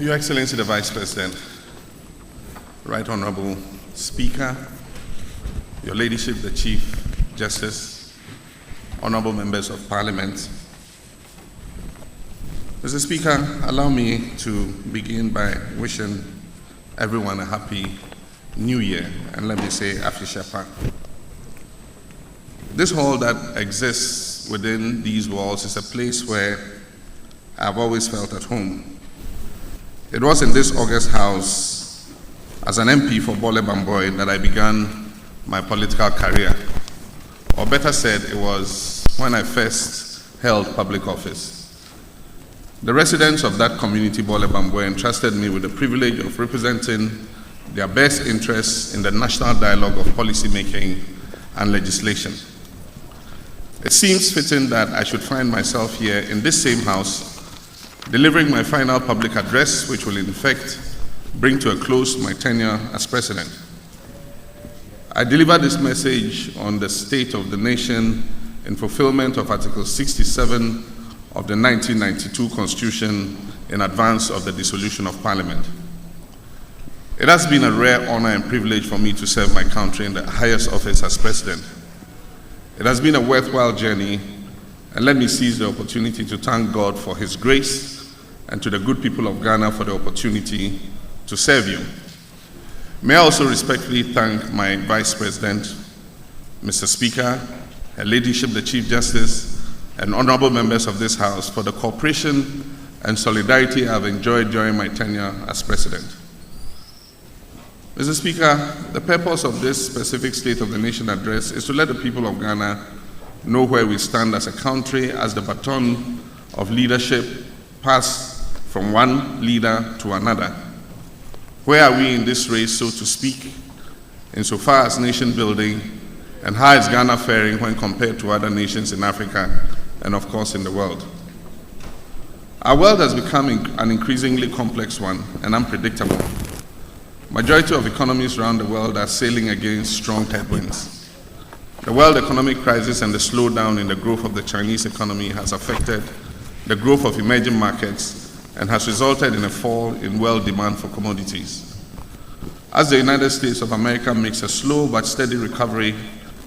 Your Excellency the Vice President, Right Honorable Speaker, Your Ladyship the Chief Justice, Honorable Members of Parliament. Mr. Speaker, allow me to begin by wishing everyone a happy New Year, and let me say Afi Shepa. This hall that exists within these walls is a place where I've always felt at home. It was in this August House as an MP for Bole Bamboy that I began my political career. Or better said, it was when I first held public office. The residents of that community, Bole Bamboy, entrusted me with the privilege of representing their best interests in the national dialogue of policy making and legislation. It seems fitting that I should find myself here in this same house delivering my final public address, which will in effect bring to a close my tenure as president. I deliver this message on the state of the nation in fulfillment of Article 67 of the 1992 Constitution in advance of the dissolution of Parliament. It has been a rare honor and privilege for me to serve my country in the highest office as president. It has been a worthwhile journey, and let me seize the opportunity to thank God for His grace and to the good people of Ghana for the opportunity to serve you. May I also respectfully thank my Vice President, Mr. Speaker, Her Ladyship the Chief Justice, and honorable members of this House for the cooperation and solidarity I have enjoyed during my tenure as President. Mr. Speaker, the purpose of this specific State of the Nation address is to let the people of Ghana know where we stand as a country as the baton of leadership passed from one leader to another. Where are we in this race, so to speak, insofar as nation building, and how is Ghana faring when compared to other nations in Africa and of course in the world? Our world has become an increasingly complex one and unpredictable. Majority of economies around the world are sailing against strong headwinds. The world economic crisis and the slowdown in the growth of the Chinese economy has affected the growth of emerging markets and has resulted in a fall in world demand for commodities. As the United States of America makes a slow but steady recovery,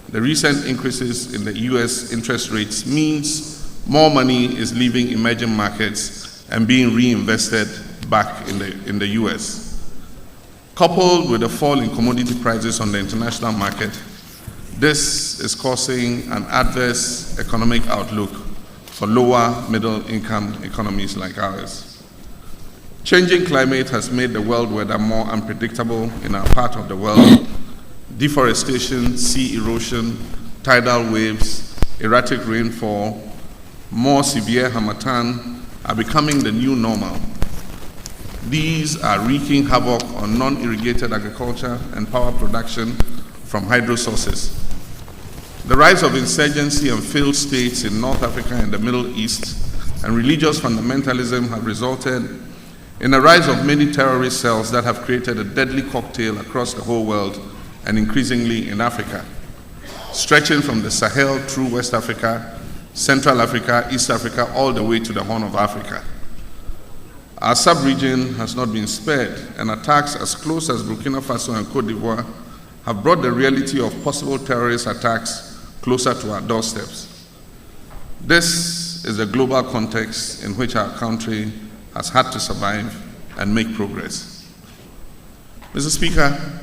the recent increases in the US interest rates means more money is leaving emerging markets and being reinvested back in the US. Coupled with a fall in commodity prices on the international market, this is causing an adverse economic outlook for lower middle income economies like ours. Changing climate has made the world weather more unpredictable in our part of the world. Deforestation, sea erosion, tidal waves, erratic rainfall, more severe harmattan are becoming the new normal. These are wreaking havoc on non-irrigated agriculture and power production from hydro sources. The rise of insurgency and failed states in North Africa and the Middle East and religious fundamentalism have resulted in a rise of many terrorist cells that have created a deadly cocktail across the whole world and increasingly in Africa, stretching from the Sahel through West Africa, Central Africa, East Africa, all the way to the Horn of Africa. Our sub-region has not been spared, and attacks as close as Burkina Faso and Cote d'Ivoire have brought the reality of possible terrorist attacks closer to our doorsteps. This is the global context in which our country has had to survive and make progress. Mr. Speaker,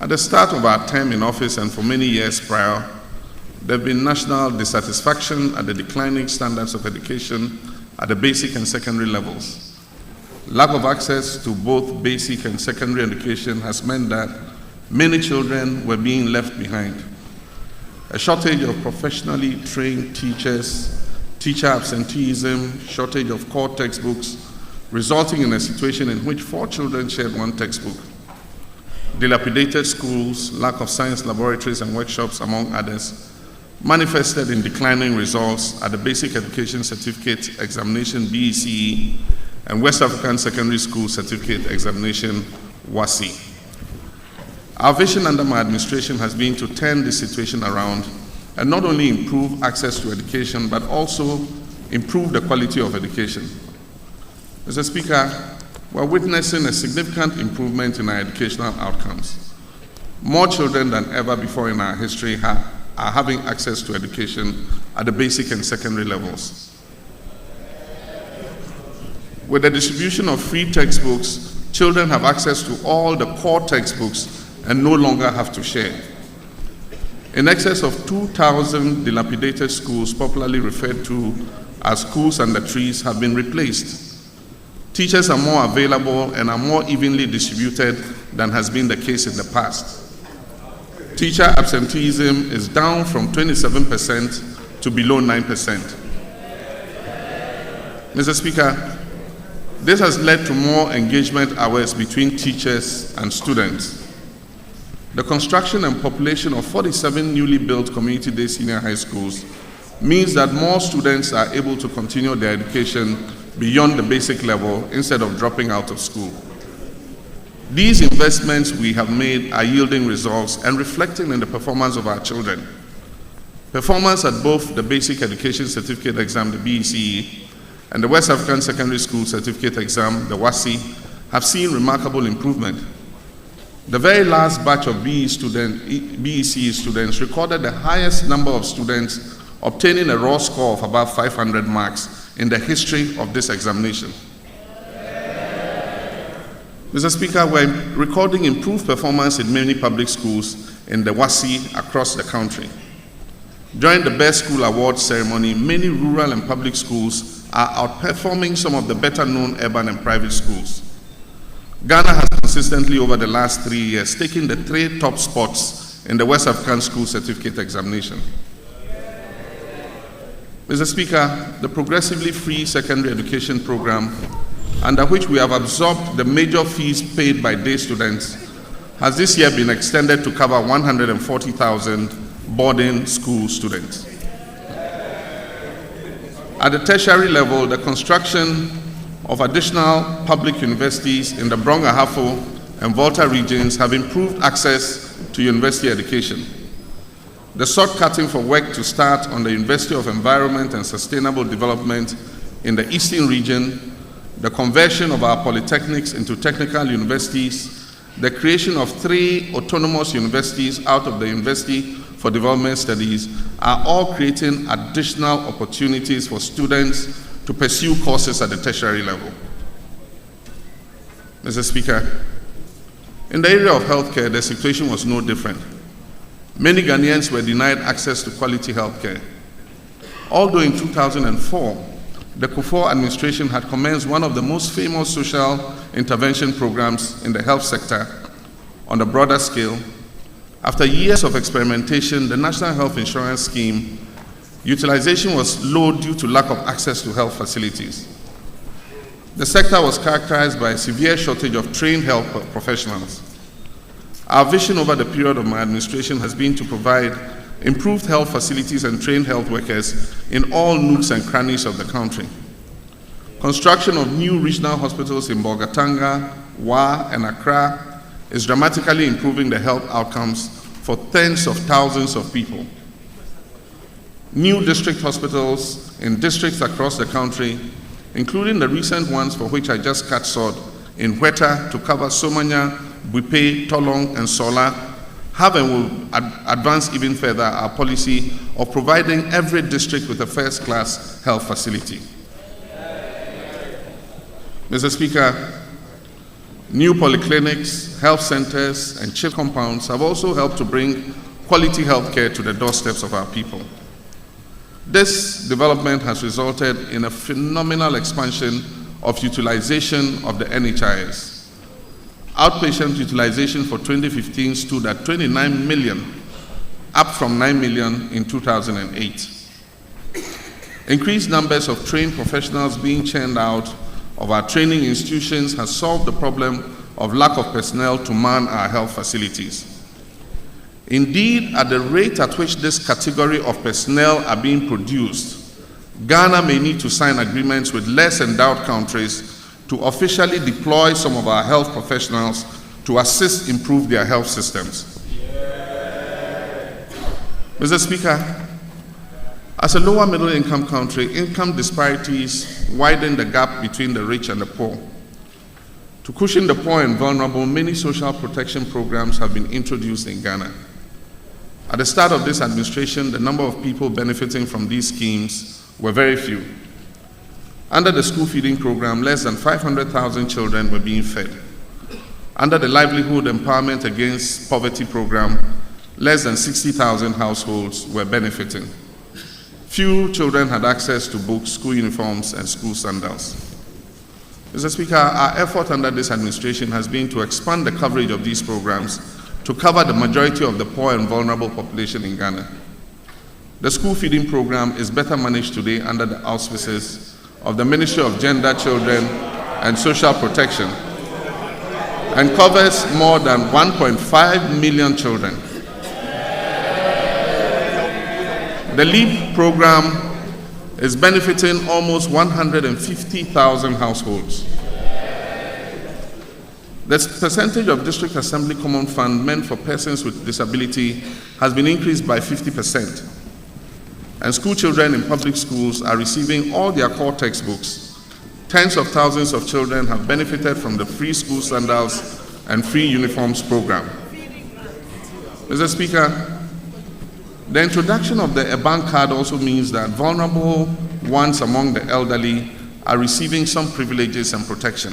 at the start of our term in office and for many years prior, there have been national dissatisfaction at the declining standards of education at the basic and secondary levels. Lack of access to both basic and secondary education has meant that many children were being left behind. A shortage of professionally trained teachers, teacher absenteeism, shortage of core textbooks, resulting in a situation in which 4 children shared one textbook. Dilapidated schools, lack of science laboratories and workshops, among others, manifested in declining results at the Basic Education Certificate Examination BECE and West African Secondary School Certificate Examination WASI. Our vision under my administration has been to turn this situation around and not only improve access to education, but also improve the quality of education. Mr. Speaker, we're witnessing a significant improvement in our educational outcomes. More children than ever before in our history are having access to education at the basic and secondary levels. With the distribution of free textbooks, children have access to all the core textbooks and no longer have to share. In excess of 2,000 dilapidated schools, popularly referred to as schools under trees, have been replaced. Teachers are more available and are more evenly distributed than has been the case in the past. Teacher absenteeism is down from 27% to below 9%. Mr. Speaker, this has led to more engagement hours between teachers and students. The construction and population of 47 newly built community-day senior high schools means that more students are able to continue their education beyond the basic level instead of dropping out of school. These investments we have made are yielding results and reflecting in the performance of our children. Performance at both the Basic Education Certificate Exam, the BECE, and the West African Secondary School Certificate Exam, the WASSCE, have seen remarkable improvement. The very last batch of BECE students recorded the highest number of students obtaining a raw score of about 500 marks in the history of this examination. Mr. Speaker, we're recording improved performance in many public schools in the WASSCE across the country. During the Best School Awards ceremony, many rural and public schools are outperforming some of the better-known urban and private schools. Ghana has consistently over the last 3 years taken the 3 top spots in the West African School Certificate Examination. Mr. Speaker, the progressively free secondary education program, under which we have absorbed the major fees paid by day students, has this year been extended to cover 140,000 boarding school students. At the tertiary level, the construction of additional public universities in the Brong-Ahafo and Volta regions have improved access to university education. The shortcutting for work to start on the University of Environment and Sustainable Development in the Eastern region, the conversion of our polytechnics into technical universities, the creation of 3 autonomous universities out of the University for Development Studies are all creating additional opportunities for students to pursue courses at the tertiary level. Mr. Speaker, in the area of healthcare, the situation was no different. Many Ghanaians were denied access to quality healthcare. Although in 2004, the Kufuor administration had commenced one of the most famous social intervention programs in the health sector on a broader scale, after years of experimentation, the National Health Insurance Scheme utilization was low due to lack of access to health facilities. The sector was characterized by a severe shortage of trained health professionals. Our vision over the period of my administration has been to provide improved health facilities and trained health workers in all nooks and crannies of the country. Construction of new regional hospitals in Bolgatanga, Wa, and Accra is dramatically improving the health outcomes for tens of thousands of people. New district hospitals in districts across the country, including the recent ones for which I just cut sword in Hueta to cover Somanya, Buipe, Tolong, and Sola, have and will advance even further our policy of providing every district with a first-class health facility. Mr. Speaker, new polyclinics, health centers, and CHIP compounds have also helped to bring quality health care to the doorsteps of our people. This development has resulted in a phenomenal expansion of utilization of the NHIS. Outpatient utilization for 2015 stood at 29 million, up from 9 million in 2008. Increased numbers of trained professionals being churned out of our training institutions has solved the problem of lack of personnel to man our health facilities. Indeed, at the rate at which this category of personnel are being produced, Ghana may need to sign agreements with less endowed countries to officially deploy some of our health professionals to assist improve their health systems. Mr. Speaker, as a lower middle income country, income disparities widen the gap between the rich and the poor. To cushion the poor and vulnerable, many social protection programs have been introduced in Ghana. At the start of this administration, the number of people benefiting from these schemes were very few. Under the school feeding program, less than 500,000 children were being fed. Under the Livelihood Empowerment Against Poverty program, less than 60,000 households were benefiting. Few children had access to books, school uniforms, and school sandals. Mr. Speaker, our effort under this administration has been to expand the coverage of these programs to cover the majority of the poor and vulnerable population in Ghana. The school feeding program is better managed today under the auspices of the Ministry of Gender, Children, and Social Protection and covers more than 1.5 million children. The LEAP program is benefiting almost 150,000 households. The percentage of District Assembly Common Fund meant for persons with disability has been increased by 50%. And school children in public schools are receiving all their core textbooks. Tens of thousands of children have benefited from the free school sandals and free uniforms program. Mr. Speaker, the introduction of the EBAN card also means that vulnerable ones among the elderly are receiving some privileges and protection.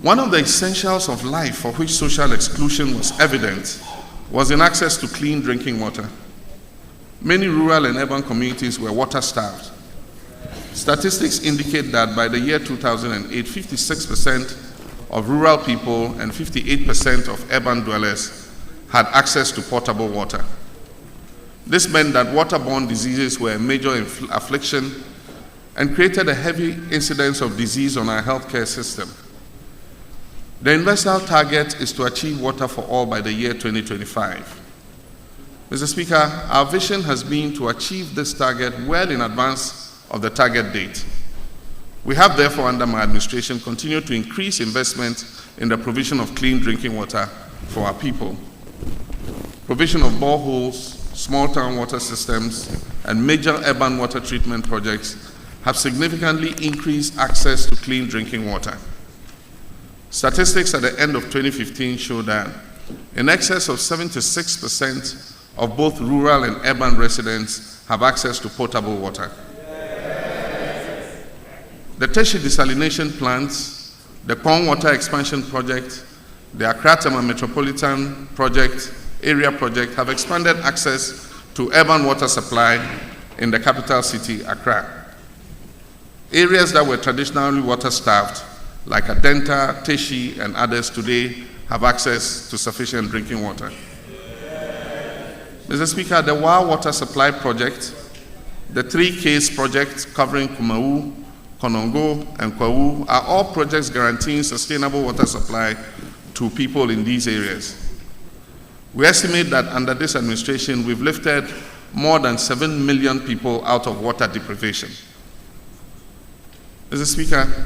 One of the essentials of life for which social exclusion was evident was in access to clean drinking water. Many rural and urban communities were water-starved. Statistics indicate that by the year 2008, 56% of rural people and 58% of urban dwellers had access to potable water. This meant that waterborne diseases were a major affliction and created a heavy incidence of disease on our healthcare system. The universal target is to achieve water for all by the year 2025. Mr. Speaker, our vision has been to achieve this target well in advance of the target date. We have therefore, under my administration, continued to increase investment in the provision of clean drinking water for our people. Provision of boreholes, small town water systems, and major urban water treatment projects have significantly increased access to clean drinking water. Statistics at the end of 2015 show that in excess of 76% of both rural and urban residents have access to potable water. The tertiary desalination plants, the Pond Water Expansion Project, the Accra Tema Metropolitan Project, Area Project have expanded access to urban water supply in the capital city, Accra. Areas that were traditionally water-starved, like Adenta, Teshi, and others today, have access to sufficient drinking water. Mr. Speaker, the WA Water Supply Project, the 3Ks project covering Kumau, Konongo, and Kwawu are all projects guaranteeing sustainable water supply to people in these areas. We estimate that under this administration, we've lifted more than 7 million people out of water deprivation. Mr. Speaker,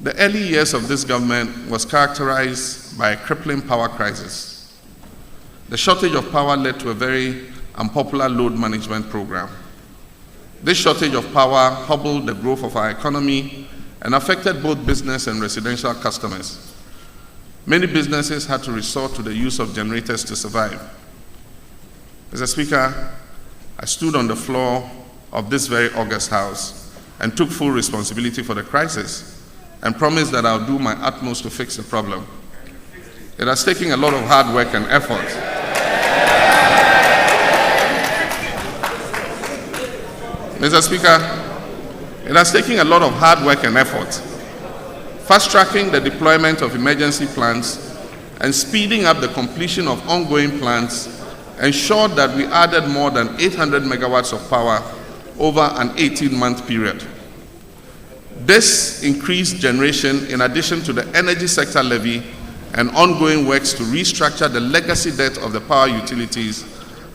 the early years of this government was characterized by a crippling power crisis. The shortage of power led to a very unpopular load management program. This shortage of power hobbled the growth of our economy and affected both business and residential customers. Many businesses had to resort to the use of generators to survive. Mr. Speaker, I stood on the floor of this very august House and took full responsibility for the crisis and promised that I'll do my utmost to fix the problem. It has taken a lot of hard work and effort. Mr. Speaker, it has taken a lot of hard work and effort. Fast-tracking the deployment of emergency plans and speeding up the completion of ongoing plans ensured that we added more than 800 megawatts of power over an 18-month period. This increased generation, in addition to the energy sector levy and ongoing works to restructure the legacy debt of the power utilities,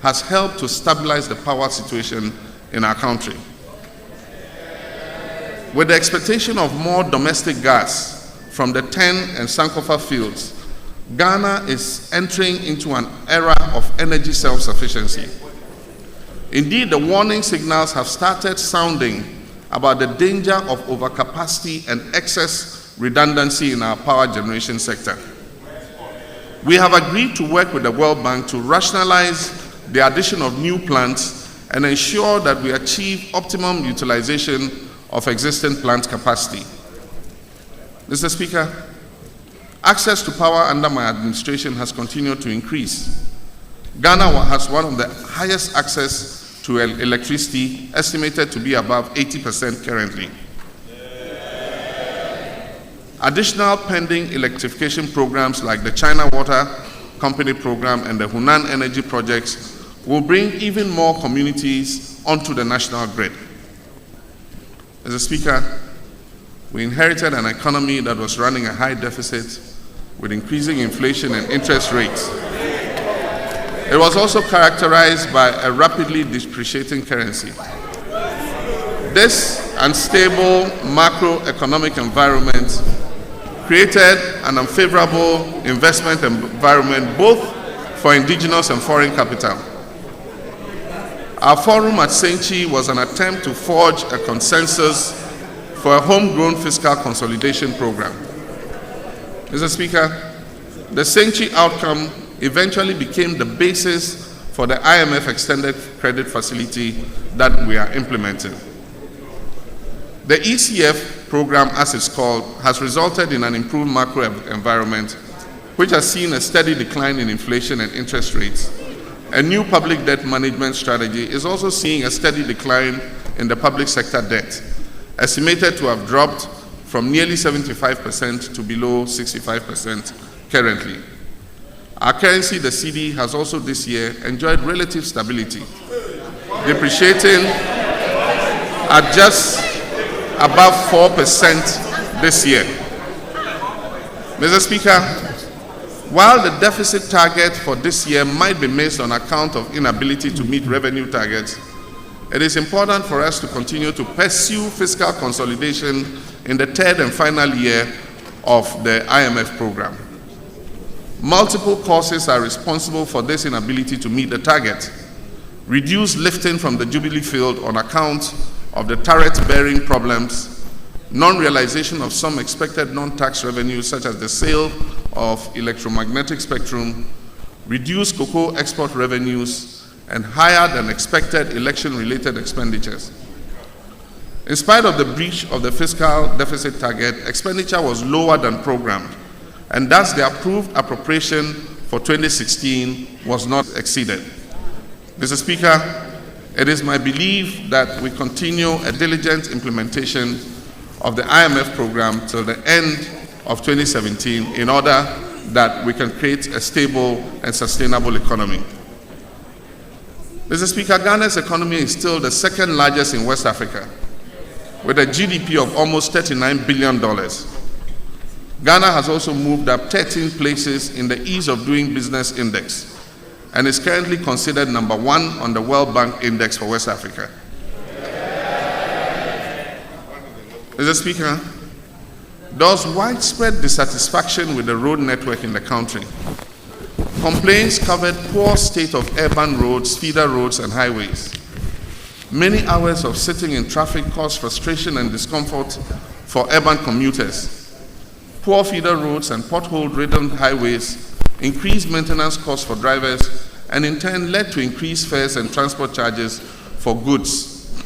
has helped to stabilize the power situation in our country. With the expectation of more domestic gas from the TEN and Sankofa fields, Ghana is entering into an era of energy self-sufficiency. Indeed, the warning signals have started sounding about the danger of overcapacity and excess redundancy in our power generation sector. We have agreed to work with the World Bank to rationalize the addition of new plants and ensure that we achieve optimum utilization of existing plant capacity. Mr. Speaker, access to power under my administration has continued to increase. Ghana has one of the highest access to electricity, estimated to be above 80% currently. Additional pending electrification programs like the China Water Company program and the Hunan Energy projects will bring even more communities onto the national grid. Mr. Speaker, we inherited an economy that was running a high deficit with increasing inflation and interest rates. It was also characterized by a rapidly depreciating currency. This unstable macroeconomic environment created an unfavorable investment environment both for indigenous and foreign capital. Our forum at Senchi was an attempt to forge a consensus for a homegrown fiscal consolidation program. Mr. Speaker, the Senchi outcome eventually became the basis for the IMF extended credit facility that we are implementing. The ECF program, as it's called, has resulted in an improved macro environment, which has seen a steady decline in inflation and interest rates. A new public debt management strategy is also seeing a steady decline in the public sector debt, estimated to have dropped from nearly 75% to below 65% currently. Our currency, the cedi, has also this year enjoyed relative stability, depreciating at just above 4% this year. Mr. Speaker, while the deficit target for this year might be missed on account of inability to meet revenue targets, it is important for us to continue to pursue fiscal consolidation in the third and final year of the IMF program. Multiple causes are responsible for this inability to meet the target. Reduced lifting from the Jubilee field on account of the turret-bearing problems, non-realization of some expected non-tax revenues such as the sale of electromagnetic spectrum, reduced cocoa export revenues, and higher than expected election-related expenditures. In spite of the breach of the fiscal deficit target, expenditure was lower than programmed, and thus the approved appropriation for 2016 was not exceeded. Mr. Speaker, it is my belief that we continue a diligent implementation of the IMF program till the end of 2017 in order that we can create a stable and sustainable economy. Mr. Speaker, Ghana's economy is still the second largest in West Africa, with a GDP of almost $39 billion. Ghana has also moved up 13 places in the Ease of Doing Business Index and is currently considered number 1 on the World Bank Index for West Africa. Mr. Speaker, there was widespread dissatisfaction with the road network in the country. Complaints covered poor state of urban roads, feeder roads, and highways. Many hours of sitting in traffic caused frustration and discomfort for urban commuters. Poor feeder roads and pothole-ridden highways increased maintenance costs for drivers and in turn led to increased fares and transport charges for goods.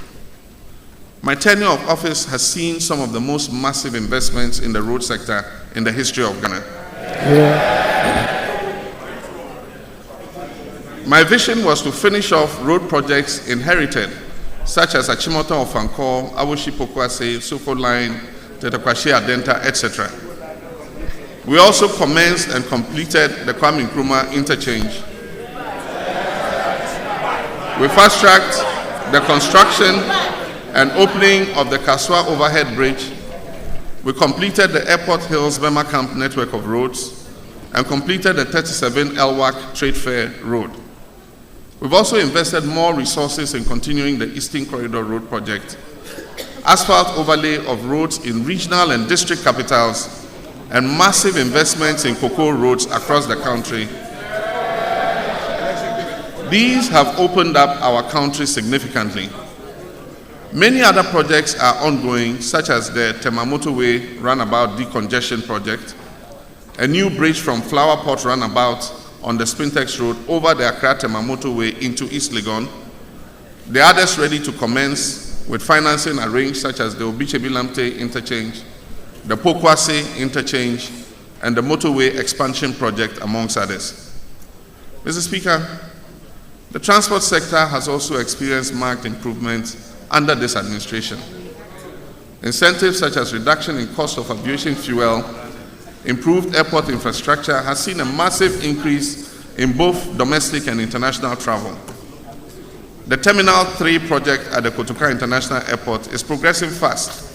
My tenure of office has seen some of the most massive investments in the road sector in the history of Ghana. My vision was to finish off road projects inherited, such as Achimota of Fankor, Awoshi Pokwase, Sofo Line, Tetekwashe Adenta, etc. We also commenced and completed the Kwame Nkrumah interchange. We fast-tracked the construction and opening of the Kaswa overhead bridge. We completed the Airport Hills Bema Camp network of roads and completed the 37 Elwak Trade Fair Road. We've also invested more resources in continuing the Eastern Corridor Road project, asphalt overlay of roads in regional and district capitals, and massive investments in cocoa roads across the country. These have opened up our country significantly. Many other projects are ongoing, such as the Tema Motorway Runabout Decongestion Project, a new bridge from Flower Pot Runabout on the Spintex Road over the Accra-Tema Motorway into East Legon. The others ready to commence with financing arranged, such as the Obichebi-Lamte Interchange, the Pokwase Interchange, and the Motorway Expansion Project, amongst others. Mr. Speaker, the transport sector has also experienced marked improvements under this administration. Incentives such as reduction in cost of aviation fuel, improved airport infrastructure has seen a massive increase in both domestic and international travel. The Terminal 3 project at the Kotoka International Airport is progressing fast,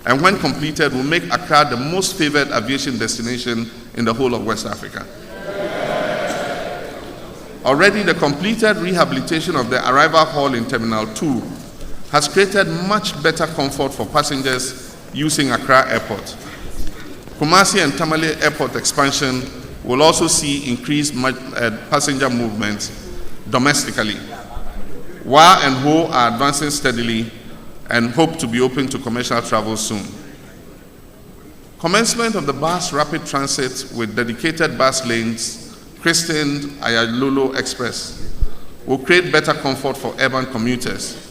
and when completed will make Accra the most favored aviation destination in the whole of West Africa. Already the completed rehabilitation of the arrival hall in Terminal 2 has created much better comfort for passengers using Accra Airport. Kumasi and Tamale Airport expansion will also see increased passenger movement domestically, while and Ho are advancing steadily and hope to be open to commercial travel soon. Commencement of the bus rapid transit with dedicated bus lanes, christened Ayalolo Express, will create better comfort for urban commuters.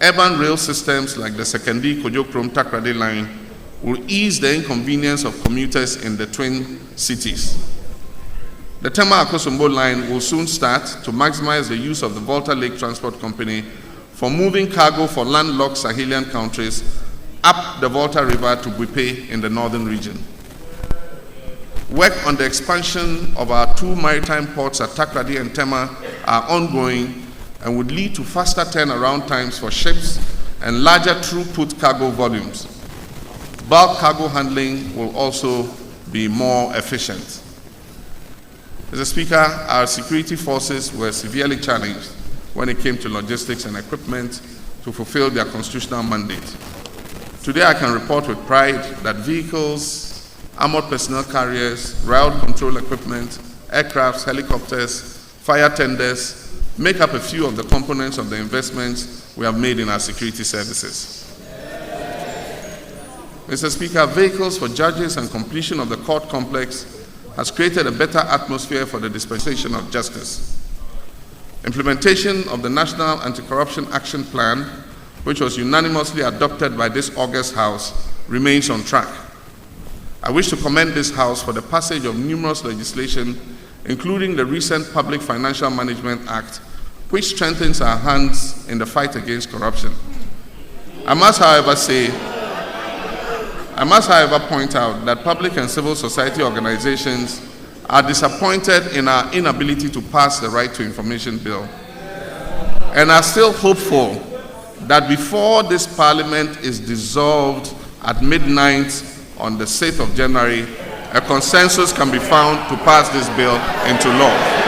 Urban rail systems like the Sekendi Kojokrom Takrade line will ease the inconvenience of commuters in the twin cities. The Tema Akosombo line will soon start to maximize the use of the Volta Lake Transport Company for moving cargo for landlocked Sahelian countries up the Volta River to Buipe in the northern region. Work on the expansion of our two maritime ports at Takrade and Tema are ongoing and would lead to faster turnaround times for ships and larger throughput cargo volumes. Bulk cargo handling will also be more efficient. Mr. Speaker, our security forces were severely challenged when it came to logistics and equipment to fulfill their constitutional mandate. Today I can report with pride that vehicles, armored personnel carriers, rail control equipment, aircrafts, helicopters, fire tenders, make up a few of the components of the investments we have made in our security services. Mr. Speaker, vehicles for judges and completion of the court complex has created a better atmosphere for the dispensation of justice. Implementation of the National Anti-Corruption Action Plan, which was unanimously adopted by this August House, remains on track. I wish to commend this House for the passage of numerous legislation, including the recent Public Financial Management Act, which strengthens our hands in the fight against corruption. I must, however, point out that public and civil society organizations are disappointed in our inability to pass the Right to Information Bill and are still hopeful that before this Parliament is dissolved at midnight on the 6th of January, a consensus can be found to pass this bill into law.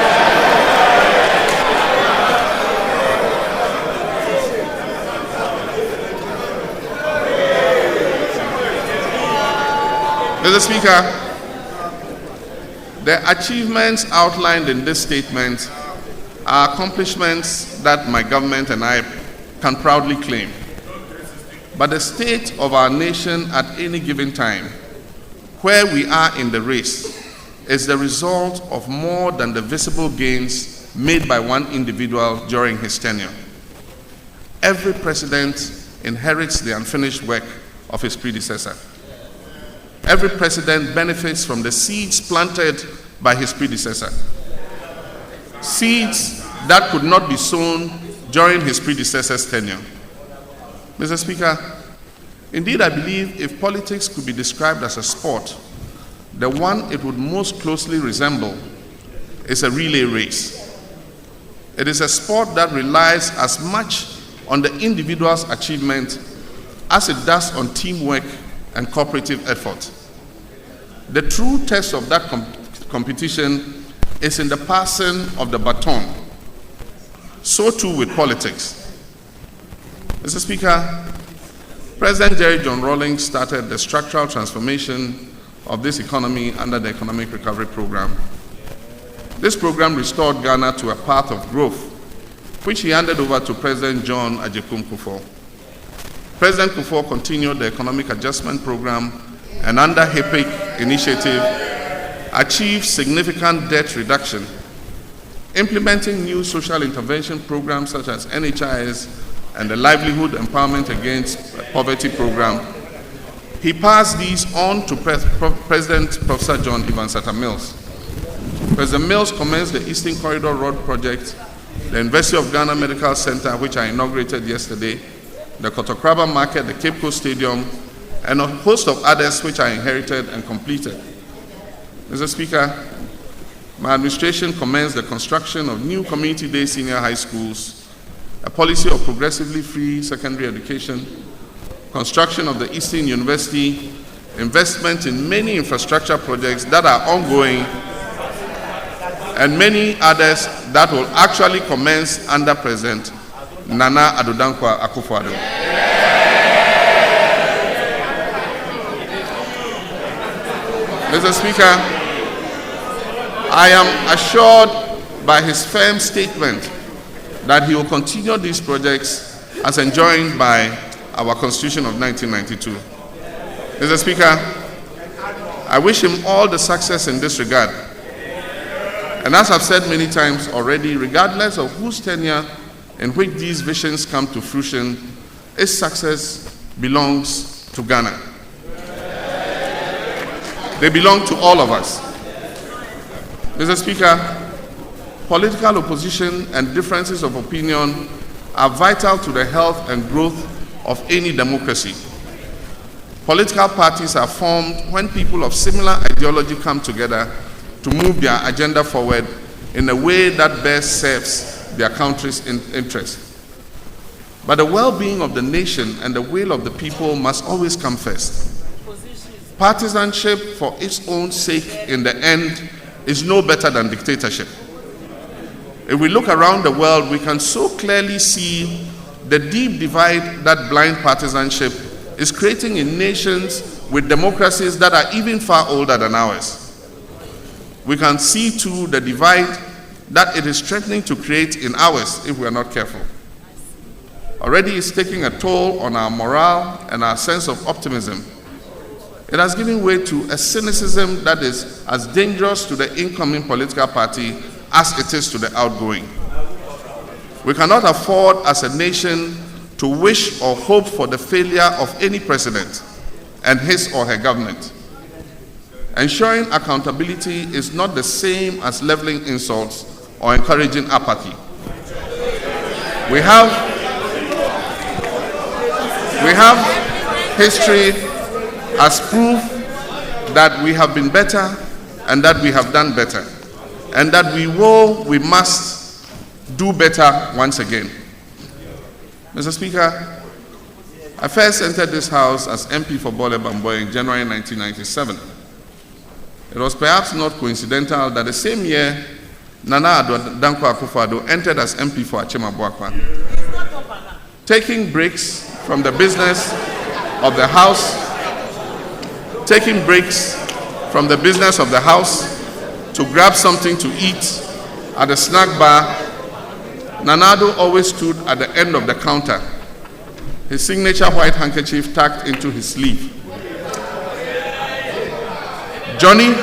Mr. Speaker, the achievements outlined in this statement are accomplishments that my government and I can proudly claim. But the state of our nation at any given time, where we are in the race, is the result of more than the visible gains made by one individual during his tenure. Every president inherits the unfinished work of his predecessor. Every president benefits from the seeds planted by his predecessor. Seeds that could not be sown during his predecessor's tenure. Mr. Speaker, indeed I believe if politics could be described as a sport, the one it would most closely resemble is a relay race. It is a sport that relies as much on the individual's achievement as it does on teamwork and cooperative effort. The true test of that competition is in the passing of the baton. So too with politics. Mr. Speaker, President Jerry John Rawlings started the structural transformation of this economy under the Economic Recovery Program. This program restored Ghana to a path of growth, which he handed over to President John Ajekun Kufuor. President Kufuor continued the Economic Adjustment Program and under HIPIC initiative achieved significant debt reduction, implementing new social intervention programs such as NHIS and the Livelihood Empowerment Against Poverty Program. He passed these on to President Professor John Ivan-Satta Mills. President Mills commenced the Eastern Corridor Road Project, the University of Ghana Medical Center, which I inaugurated yesterday, the Kotokraba Market, the Cape Coast Stadium, and a host of others which I inherited and completed. Mr. Speaker, my administration commenced the construction of new community-day senior high schools, a policy of progressively free secondary education, construction of the Eastern University, investment in many infrastructure projects that are ongoing, and many others that will actually commence under President Nana Addo Dankwa Akufo-Addo. Mr. Speaker, I am assured by his firm statement that he will continue these projects as enjoined by our Constitution of 1992. Mr. Speaker, I wish him all the success in this regard. And as I've said many times already, regardless of whose tenure in which these visions come to fruition, its success belongs to Ghana. They belong to all of us. Mr. Speaker, political opposition and differences of opinion are vital to the health and growth of any democracy. Political parties are formed when people of similar ideology come together to move their agenda forward in a way that best serves their country's interest. But the well-being of the nation and the will of the people must always come first. Partisanship for its own sake in the end is no better than dictatorship. If we look around the world, we can so clearly see the deep divide that blind partisanship is creating in nations with democracies that are even far older than ours. We can see too the divide that it is threatening to create in ours if we are not careful. Already it's taking a toll on our morale and our sense of optimism. It has given way to a cynicism that is as dangerous to the incoming political party as it is to the outgoing. We cannot afford as a nation to wish or hope for the failure of any president and his or her government. Ensuring accountability is not the same as leveling insults or encouraging apathy. We have history as proof that we have been better and that we have done better, and that we must do better once again. Mr. Speaker, I first entered this House as MP for Bole Bamboy in January 1997. It was perhaps not coincidental that the same year, Nana Addo Dankwa Akufo-Addo entered as MP for Achema Boakwa. Taking breaks from the business of the House, to grab something to eat at the snack bar, Nana Addo always stood at the end of the counter, his signature white handkerchief tucked into his sleeve. Johnny,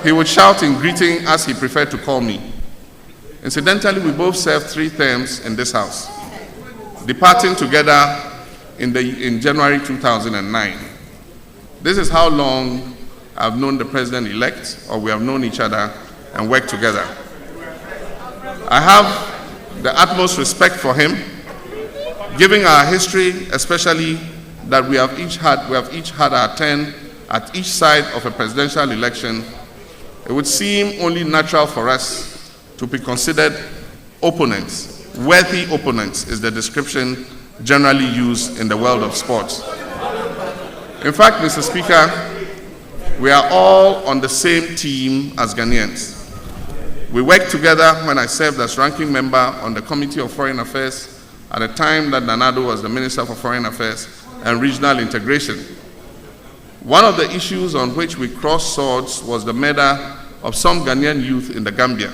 he would shout in greeting as he preferred to call me. Incidentally, we both served 3 terms in this House, departing together in January 2009. This is how long I've known the President-elect, or we have known each other and worked together. I have the utmost respect for him, given our history, especially that we have each had our turn at each side of a presidential election. It would seem only natural for us to be considered opponents. Worthy opponents is the description generally used in the world of sports. In fact, Mr. Speaker, we are all on the same team as Ghanaians. We worked together when I served as ranking member on the Committee of Foreign Affairs at the time that Nana Addo was the Minister for Foreign Affairs and Regional Integration. One of the issues on which we crossed swords was the murder of some Ghanaian youth in the Gambia.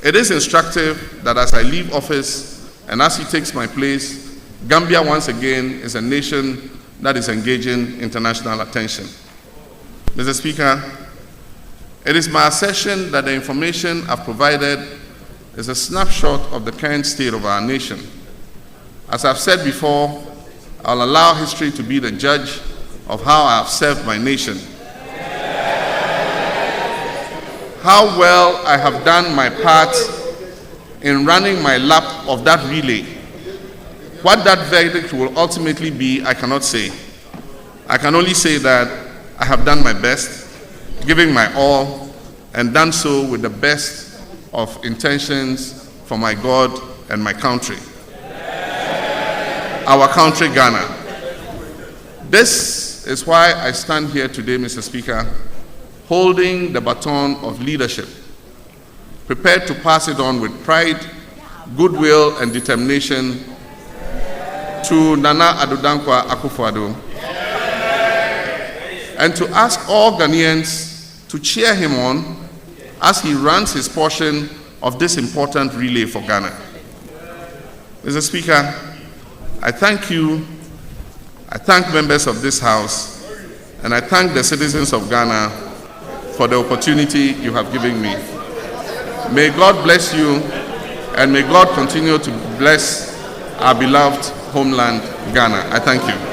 It is instructive that as I leave office and as he takes my place, Gambia, once again, is a nation that is engaging international attention. Mr. Speaker, it is my assertion that the information I've provided is a snapshot of the current state of our nation. As I've said before, I'll allow history to be the judge of how I have served my nation. How well I have done my part in running my lap of that relay. What that verdict will ultimately be, I cannot say. I can only say that I have done my best, giving my all, and done so with the best of intentions for my God and my country. Our country, Ghana. This is why I stand here today, Mr. Speaker, holding the baton of leadership, prepared to pass it on with pride, goodwill, and determination to Nana Addo Dankwa Akufo-Addo, and to ask all Ghanaians to cheer him on as he runs his portion of this important relay for Ghana. Mr. Speaker, I thank you, I thank members of this House, and I thank the citizens of Ghana for the opportunity you have given me. May God bless you, and may God continue to bless our beloved homeland, Ghana. I thank you.